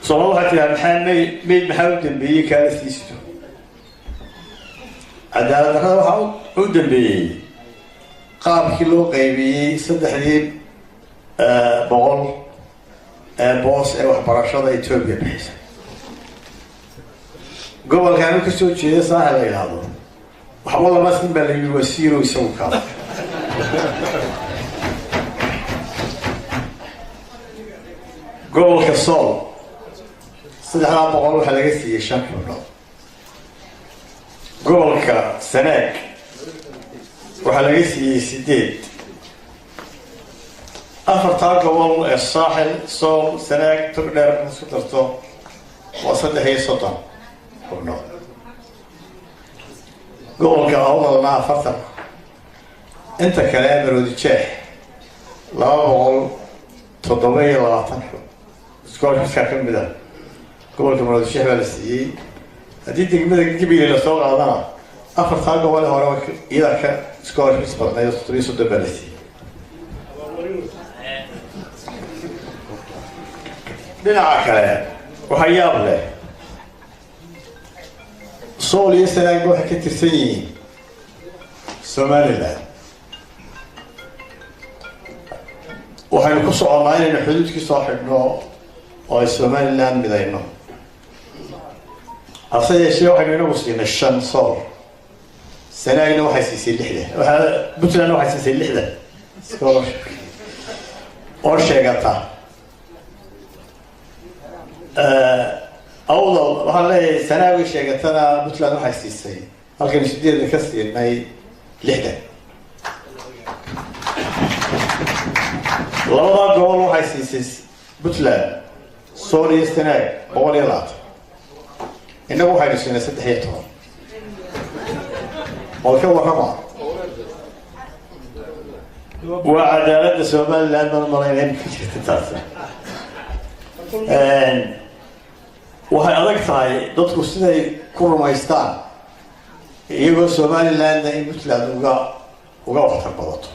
صراحة محمد محاول تنبيه كانت تيستو cadaalada waxa uu dambeeyay qaabkii loo qaybiyay saddexdii boqol boos ee waxbarashada Itoobiya bixisay gobolkan ka soo jeeda saaxil ay lahaado waxa lama sin baa la yiri waa ciro isagu ka gobolka Sool saddexda boqol waxa laga siiyay 5 xubnood gobolka Sanaag waxa laga siiyay 8 afarta gobol ee saaxil Sool Sanaag togdheer isku darto waa 3 xubnood gobolka Awdalna 4 inta kale Maroodi Jeex 227 iskoolka ka mid ah gobolka Maroodi Jeex baa la siiyay haddii degmada Gabiley la soo qaadana afarta gobol hore iyada ka scholarship badnayd 300 balasi dhinaca kale waxa yaab leh Sool iyo Sanaag waxay ka tirsan yihiin Somaliland waxaynu ku soconaa inaynu xuduudkii soo xidhno oo ay Somaliland midayno أصلاً شيء واحد منهم مسلم الشن صار سنة إنه واحد يصير لحدة وهذا بطل إنه واحد يصير لحدة سكور أرشة قطع أول وهلا سنة وشيء قطعنا بطل إنه واحد يصير هل كان يشديد الكسر إنه لحدة لو ضاق قول واحد يصير بطل سوري السنة أول يلات إنه واحد يسوي ست حياتهم، والكون رمى، وعدالة سومال لأن المريضين في تتأثر. وهاي أذكر ضد كسنة كورمايستان، يقول سومال لأن مثل هذا وقع وقع تربطه.